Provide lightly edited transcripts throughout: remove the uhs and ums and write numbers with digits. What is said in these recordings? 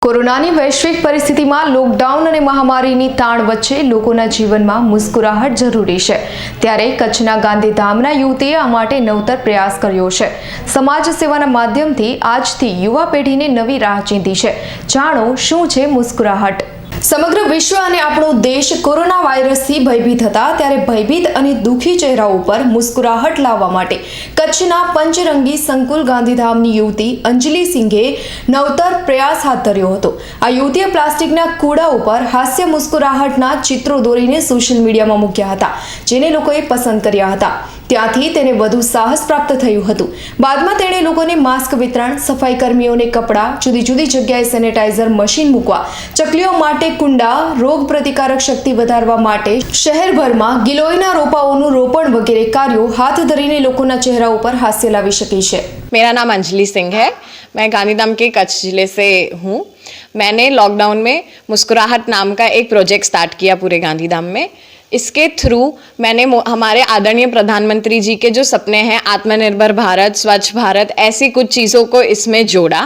કોરોનાની વૈશ્વિક પરિસ્થિતિમાં લોકડાઉન અને મહામારીની તાણ વચ્ચે લોકોના જીવનમાં મુસ્કુરાહટ જરૂરી છે। ત્યારે કચ્છના ગાંધીધામના યુવતીએ આ માટે નવતર પ્રયાસ કર્યો છે। સમાજ સેવાના માધ્યમથી આજથી યુવા પેઢીને નવી રાહ ચીંધી છે। જાણો શું છે મુસ્કુરાહટ। સમગ્ર વિશ્વ અને આપણો દેશ કોરોના વાયરસથી ભયભીત હતા, ત્યારે ભયભીત અને દુઃખી ચહેરાઓ પર મુસ્કુરાહટ લાવવા માટે કચ્છના પંચરંગી સંકુલ ગાંધીધામની યુવતી અંજલિ સિંઘે નવતર પ્રયાસ હાથ ધર્યો હતો। આ યુવતીએ પ્લાસ્ટિકના કૂડા ઉપર હાસ્ય મુસ્કુરાહટના ચિત્રો દોરીને સોશિયલ મીડિયામાં મૂક્યા હતા, જેને લોકોએ પસંદ કર્યા હતા। ત્યાંથી તેને વધુ સાહસ પ્રાપ્ત થયું હતું। બાદમાં તેણે લોકોને માસ્ક વિતરણ, સફાઈ કર્મીઓને કપડાં, જુદી જુદી જગ્યાએ સેનેટાઇઝર મશીન મૂકવા, ચકલીઓ માટે કુંડા, રોગ પ્રતિકારક શક્તિ વધારવા માટે શહેરભરમાં ગિલોયના રોપાઓનું રોપણ વગેરે કાર્યો હાથ ધરીને લોકોના ચહેરા ઉપર હાસ્ય લાવી શકી છે। मेरा नाम अंजलि सिंह है। मैं गांधीधाम के कच्छ जिले से हूँ। मैंने लॉकडाउन में मुस्कुराहट नाम का एक प्रोजेक्ट स्टार्ट किया पूरे गांधीधाम में। इसके थ्रू मैंने हमारे आदरणीय प्रधानमंत्री जी के जो सपने हैं, आत्मनिर्भर भारत, स्वच्छ भारत, ऐसी कुछ चीज़ों को इसमें जोड़ा।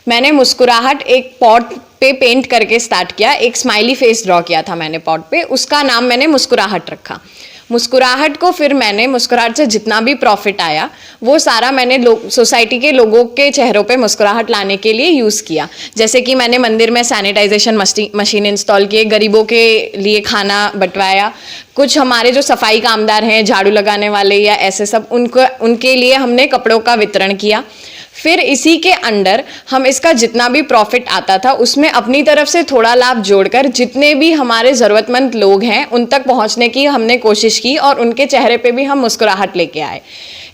मैंने मुस्कुराहट एक पॉट पे पेंट करके स्टार्ट किया। एक स्माइली फेस ड्रॉ किया था मैंने पॉट पे, उसका नाम मैंने मुस्कुराहट रखा। मुस्कुराहट को फिर मैंने मुस्कुराहट से जितना भी प्रॉफिट आया वो सारा मैंने सोसाइटी के लोगों के चेहरों पे मुस्कुराहट लाने के लिए यूज़ किया। जैसे कि मैंने मंदिर में सैनिटाइजेशन मशीन इंस्टॉल किए, गरीबों के लिए खाना बंटवाया, कुछ हमारे जो सफाई कामदार हैं, झाड़ू लगाने वाले या ऐसे सब, उनके लिए हमने कपड़ों का वितरण किया। फिर इसी के अंडर हम इसका जितना भी प्रॉफिट आता था उसमें अपनी तरफ से थोड़ा लाभ जोड़कर जितने भी हमारे ज़रूरतमंद लोग हैं उन तक पहुंचने की हमने कोशिश की और उनके चेहरे पे भी हम मुस्कुराहट लेके आए।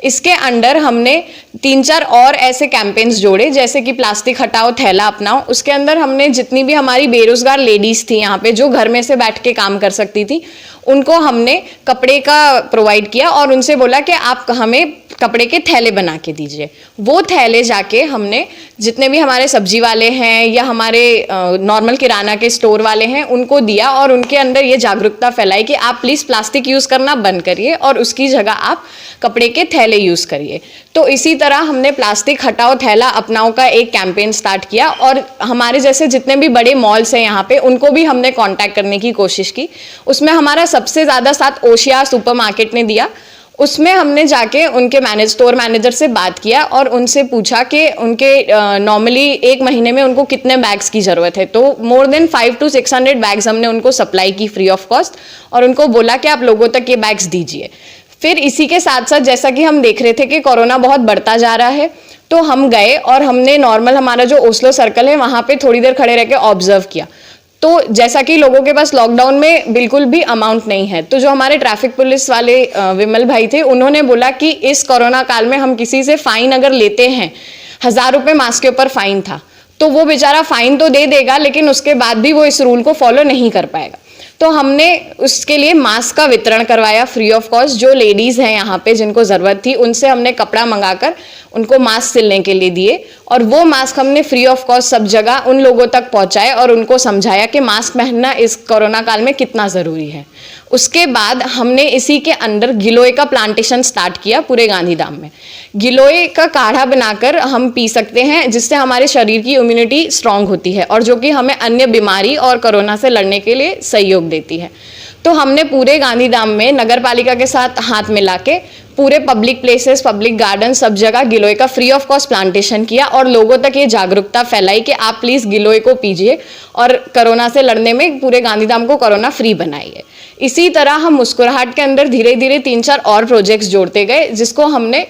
इसके अंडर हमने 3-4 और ऐसे कैंपेन्स जोड़े, जैसे कि प्लास्टिक हटाओ थैला अपनाओ। उसके अंदर हमने जितनी भी हमारी बेरोजगार लेडीज़ थी यहाँ पे, जो घर में से बैठ के काम कर सकती थी, उनको हमने कपड़े का प्रोवाइड किया और उनसे बोला कि आप हमें कपड़े के थैले बना के दीजिए। वो थैले जाके हमने जितने भी हमारे सब्जी वाले हैं या हमारे नॉर्मल किराना के स्टोर वाले हैं उनको दिया और उनके अंदर ये जागरूकता फैलाई कि आप प्लीज़ प्लास्टिक यूज़ करना बंद करिए और उसकी जगह आप कपड़े के थैले यूज़ करिए। तो इसी तरह हमने प्लास्टिक हटाओ थैला अपनाओ का एक कैंपेन स्टार्ट किया और हमारे जैसे जितने भी बड़े मॉल्स हैं यहाँ पे उनको भी हमने कांटेक्ट करने की कोशिश की। उसमें हमारा सबसे ज़्यादा साथ ओशिया सुपरमार्केट ने दिया। उसमें हमने जाके उनके स्टोर मैनेजर से बात किया और उनसे पूछा कि उनके नॉर्मली एक महीने में उनको कितने बैग्स की ज़रूरत है। तो मोर देन 500 to 600 बैग्स हमने उनको सप्लाई की फ्री ऑफ कॉस्ट और उनको बोला कि आप लोगों तक ये बैग्स दीजिए। फिर इसी के साथ साथ जैसा कि हम देख रहे थे कि कोरोना बहुत बढ़ता जा रहा है, तो हम गए और हमने नॉर्मल हमारा जो ओस्लो सर्कल है वहाँ पे थोड़ी देर खड़े रह के ऑब्जर्व किया। तो जैसा कि लोगों के पास लॉकडाउन में बिल्कुल भी अमाउंट नहीं है, तो जो हमारे ट्रैफिक पुलिस वाले विमल भाई थे, उन्होंने बोला कि इस कोरोना काल में हम किसी से फ़ाइन अगर लेते हैं, 1000 रुपये मास्क के ऊपर फ़ाइन था, तो वो बेचारा फ़ाइन तो दे देगा लेकिन उसके बाद भी वो इस रूल को फॉलो नहीं कर पाएगा। तो हमने उसके लिए मास्क का वितरण करवाया फ्री ऑफ कॉस्ट। जो लेडीज़ हैं यहाँ पे जिनको ज़रूरत थी उनसे हमने कपड़ा मंगाकर उनको मास्क सिलने के लिए दिए और वो मास्क हमने फ्री ऑफ कॉस्ट सब जगह उन लोगों तक पहुँचाए और उनको समझाया कि मास्क पहनना इस कोरोना काल में कितना ज़रूरी है। उसके बाद हमने इसी के अंदर गिलोय का प्लांटेशन स्टार्ट किया पूरे गांधीधाम में। गिलोय का काढ़ा बनाकर हम पी सकते हैं, जिससे हमारे शरीर की इम्यूनिटी स्ट्रांग होती है और जो कि हमें अन्य बीमारी और कोरोना से लड़ने के लिए सहयोग देती है। तो हमने पूरे गांधीधाम में नगर पालिका के साथ हाथ मिला के पूरे पब्लिक प्लेसेस, पब्लिक गार्डन, सब जगह गिलोय का फ्री ऑफ कॉस्ट प्लांटेशन किया और लोगों तक ये जागरूकता फैलाई कि आप प्लीज़ गिलोय को पीजिए और कोरोना से लड़ने में पूरे गांधीधाम को कोरोना फ्री बनाइए। इसी तरह हम मुस्कुराहट के अंदर धीरे धीरे 3-4 और प्रोजेक्ट्स जोड़ते गए, जिसको हमने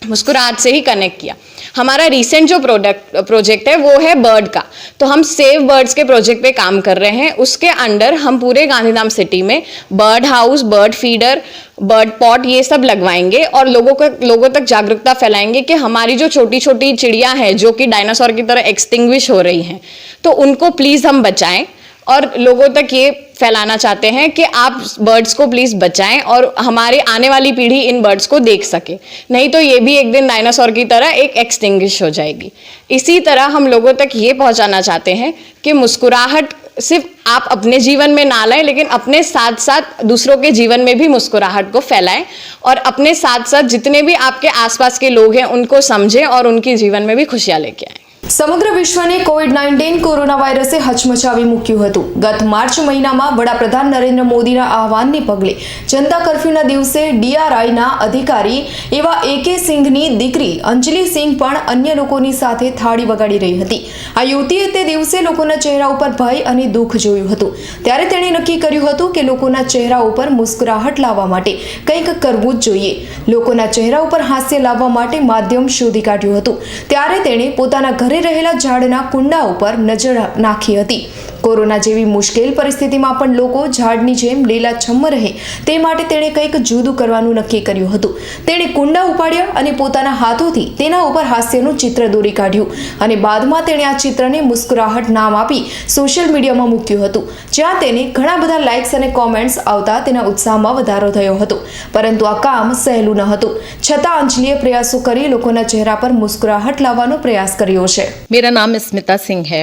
मुस्कुराहट से ही कनेक्ट किया। हमारा रिसेंट जो प्रोजेक्ट है वो है बर्ड का, तो हम सेव बर्ड्स के प्रोजेक्ट पे काम कर रहे हैं। उसके अंडर हम पूरे गांधीधाम सिटी में bird house, bird feeder, bird pot ये सब लगवाएंगे और लोगों तक जागरूकता फैलाएंगे कि हमारी जो छोटी छोटी चिड़िया हैं जो कि डायनासोर की तरह एक्सटिंग्विश हो रही हैं, तो उनको प्लीज़ हम बचाएं और लोगों तक ये फैलाना चाहते हैं कि आप बर्ड्स को प्लीज़ बचाएं और हमारी आने वाली पीढ़ी इन बर्ड्स को देख सके, नहीं तो ये भी एक दिन डायनासोर की तरह एक एक्सटिंग्विश हो जाएगी। इसी तरह हम लोगों तक ये पहुंचाना चाहते हैं कि मुस्कुराहट सिर्फ आप अपने जीवन में ना लाएं, लेकिन अपने साथ साथ दूसरों के जीवन में भी मुस्कुराहट को फैलाएं और अपने साथ साथ जितने भी आपके आसपास के लोग हैं उनको समझें और उनके जीवन में भी खुशियाँ लेके आएं। સમગ્ર વિશ્વને કોવિડ-19 કોરોના વાયરસે હચમચાવી મૂક્યું હતું. ગત માર્ચ મહિનામાં વડાપ્રધાન નરેન્દ્ર મોદીના આહવાનને પગલે જનતા કર્ફ્યુના દિવસે ડીઆરઆઈના અધિકારી એવા એકે સિંઘની દીકરી અંજલિ સિંઘ પણ અન્ય લોકોની સાથે થાળી વગાડી રહી હતી. આ યુવતીએ તે દિવસે લોકોના ચહેરા ઉપર ભય અને દુઃખ જોયું હતું. ત્યારે તેણે નક્કી કર્યું હતું કે લોકોના ચહેરા ઉપર મુસ્કરાહટ લાવવા માટે કંઈક કરવું જ જોઈએ. લોકોના ચહેરા ઉપર હાસ્ય લાવવા માટે માધ્યમ શોધી કાઢ્યું હતું. ત્યારે તેણે પોતાના ઘરે રહેલા ઝાડના કુંડા ઉપર નજર નાખી હતી. કોરોના જેવી મુશ્કેલ પરિસ્થિતિમાં પણ લોકો ઝાડની જેમ લીલાછમ્મ રહે તે માટે તેણે કંઈક જુદું કરવાનું નક્કી કર્યું હતું. તેણે કુંડા ઉપાડ્યા અને પોતાના હાથોથી તેના ઉપર હાસ્યનું ચિત્ર દોરી કાઢ્યું અને બાદમાં તેણે આ ચિત્રને મુસ્કરાહટ નામ આપી સોશિયલ મીડિયામાં મૂક્યું હતું, જ્યાં તેને ઘણા બધા લાઇક્સ અને કોમેન્ટ્સ આવતા તેના ઉત્સાહમાં વધારો થયો હતો. પરંતુ આ કામ સહેલું ન હતું. છતાં અંજલિએ પ્રયાસો કરી લોકોના ચહેરા પર મુસ્કરાહટ લાવવાનો પ્રયાસ કર્યો છે. मेरा नाम स्मिता सिंह है.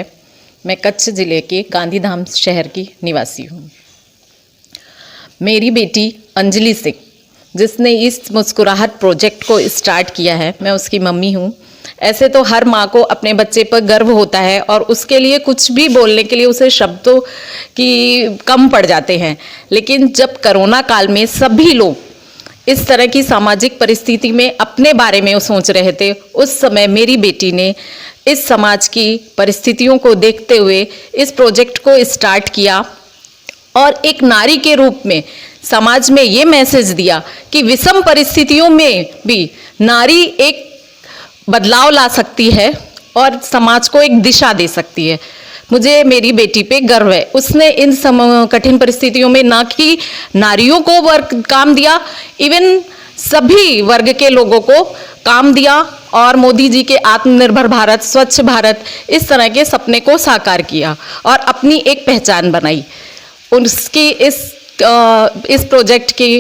मैं कच्छ ज़िले के गांधीधाम शहर की निवासी हूँ. मेरी बेटी अंजलि सिंह जिसने इस मुस्कुराहट प्रोजेक्ट को स्टार्ट किया है, मैं उसकी मम्मी हूँ. ऐसे तो हर माँ को अपने बच्चे पर गर्व होता है और उसके लिए कुछ भी बोलने के लिए उसे शब्दों की कम पड़ जाते हैं. लेकिन जब कोरोना काल में सभी लोग इस तरह की सामाजिक परिस्थिति में अपने बारे में सोच रहे थे, उस समय मेरी बेटी ने इस समाज की परिस्थितियों को देखते हुए इस प्रोजेक्ट को स्टार्ट किया और एक नारी के रूप में समाज में ये मैसेज दिया कि विषम परिस्थितियों में भी नारी एक बदलाव ला सकती है और समाज को एक दिशा दे सकती है. मुझे मेरी बेटी पे गर्व है. उसने इन कठिन परिस्थितियों में ना कि नारियों को वर्ग काम दिया, इवन सभी वर्ग के लोगों को काम दिया और मोदी जी के आत्मनिर्भर भारत, स्वच्छ भारत, इस तरह के सपने को साकार किया और अपनी एक पहचान बनाई. उसकी इस प्रोजेक्ट के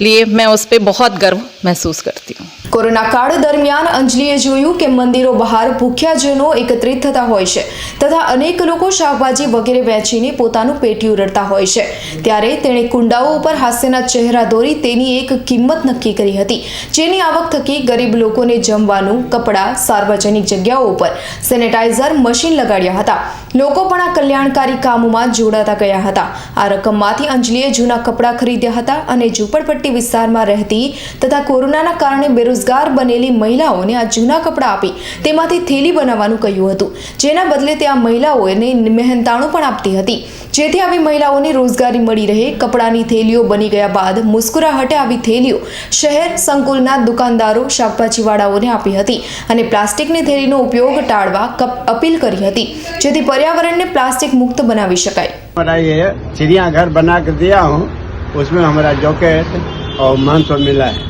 लिए मैं उस पर बहुत गर्व महसूस करती हूँ. કોરોના કાળ દરમિયાન અંજલિએ જોયું કે મંદિરો બહાર ભૂખ્યાજનો એકત્રિત થતા હોય છે તથા અનેક લોકો શાકભાજી વગેરે વેચીને પોતાનું પેટ ઉરડતા હોય છે. ત્યારે તેણે કુંડાઓ ઉપર હાસ્યના ચહેરા દોરી તેની એક કિંમત નક્કી કરી હતી, જેની આવક થકી ગરીબ લોકોને જમવાનું, કપડાં, સાર્વજનિક જગ્યાઓ ઉપર સેનેટાઇઝર મશીન લગાડ્યા હતા. લોકો પણ આ કલ્યાણકારી કામોમાં જોડાતા ગયા હતા. આ રકમમાંથી અંજલિએ જૂના કપડાં ખરીદ્યા હતા અને ઝૂંપડપટ્ટી વિસ્તારમાં રહેતી તથા કોરોનાના કારણે બેરોજગાર બનેલી મહિલાઓને આ જૂના કપડાં આપી તેમાંથી થેલી બનાવવાનું કહ્યું હતું, જેના બદલે તે આ મહિલાઓને મહેનતાણું પણ આપતી હતી, જેથી આવી મહિલાઓને રોજગારી મળી રહે. કપડાની થેલીઓ બની ગયા બાદ મુસ્કુરાહટે આવી થેલીઓ શહેર સંકુલના દુકાનદારો, શાકભાજીવાળાઓને આપી હતી અને પ્લાસ્ટિકની થેલીનો ઉપયોગ ટાળવા અપીલ કરી હતી, જેથી पर्यावरण प्लास्टिक मुक्त बनावी शकाय. हमारा ये चिड़ियाघर बना कर दिया हूँ, उसमें हमारा जॉकेट और मंच मिला है.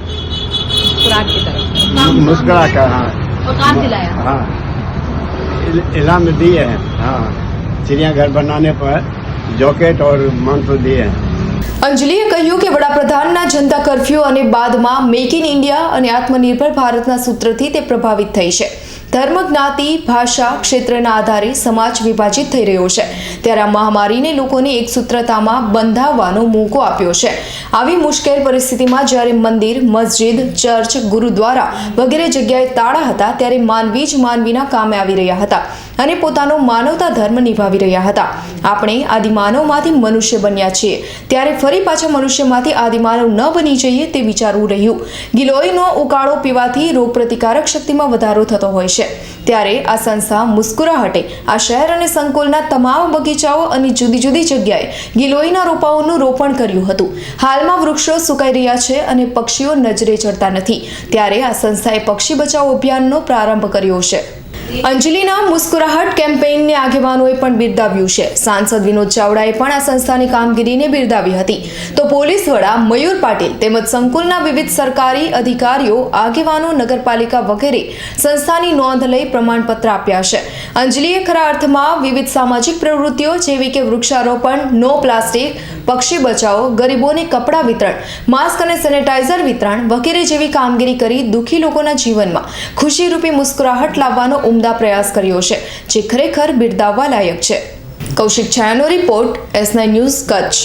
मुस्कुरा कर. हाँ, और काम दिलाया. हाँ, इनाम दिए हैं. हाँ, चिड़ियाघर बनाने पर जॉकेट और मंच दिए हैं. અંજલિએ કહ્યું કે વડાપ્રધાનના જનતા કર્ફ્યુ અને બાદમાં મેક ઇન ઇન્ડિયા અને આત્મનિર્ભર ભારતના સૂત્રથી તે પ્રભાવિત થઈ છે. ધર્મ, જ્ઞાતિ, ભાષા, ક્ષેત્રના આધારે સમાજ વિભાજિત થઈ રહ્યો છે. ત્યારે આ મહામારીને લોકોને એકસૂત્રતામાં બંધાવવાનો મોકો આપ્યો છે. આવી મુશ્કેલ પરિસ્થિતિમાં જ્યારે મંદિર, મસ્જિદ, ચર્ચ, ગુરુદ્વારા વગેરે જગ્યાએ તાળા હતા, ત્યારે માનવી જ માનવીના કામે આવી રહ્યા હતા અને પોતાનો માનવતા ધર્મ નિભાવી રહ્યા હતા. આપણે આદિમાનવમાંથી મનુષ્ય બન્યા છીએ, ત્યારે ફરી પાછા મનુષ્યમાંથી આદિમાનવ ન બની જઈએ તે વિચારવું રહ્યું. ગિલોયનો ઉકાળો પીવાથી રોગપ્રતિકારક શક્તિમાં વધારો થતો હોય છે. ત્યારે આ સંસ્થા મુસ્કુરાહટે આ શહેર અને સંકુલના તમામ બગીચાઓ અને જુદી જુદી જગ્યાએ ગિલોયના રોપાઓનું રોપણ કર્યું હતું. હાલમાં વૃક્ષો સુકાઈ રહ્યા છે અને પક્ષીઓ નજરે ચડતા નથી. ત્યારે આ સંસ્થાએ પક્ષી બચાવો અભિયાનનો પ્રારંભ કર્યો છે. અંજલિના મુસ્કુરાહટ કેમ્પેઇનને આગેવાનોએ પણ બિરદાવ્યું છે. સાંસદ વિનોદ ચાવડાએ પણ આ સંસ્થાની કામગીરીને બિરદાવી હતી. તો પોલીસ વડા મયુર પાટીલ તેમજ સંકુલના વિવિધ સરકારી અધિકારીઓ, આગેવાનો, નગરપાલિકા વગેરે સંસ્થાની નોંધ લઈ પ્રમાણપત્ર આપ્યા છે. અંજલિએ ખરા અર્થમાં વિવિધ સામાજિક પ્રવૃત્તિઓ જેવી કે વૃક્ષારોપણ, નો પ્લાસ્ટિક, પક્ષી બચાવો, ગરીબોને કપડાં વિતરણ, માસ્ક અને સેનેટાઇઝર વિતરણ વગેરે જેવી કામગીરી કરી દુઃખી લોકોના જીવનમાં ખુશીરૂપી મુસ્કુરાહટ લાવવાનો ઉમદા પ્રયાસ કર્યો છે, જે ખરેખર બિરદાવવા લાયક છે. કૌશિક છાયાનો રિપોર્ટ, S9 ન્યૂઝ, કચ્છ.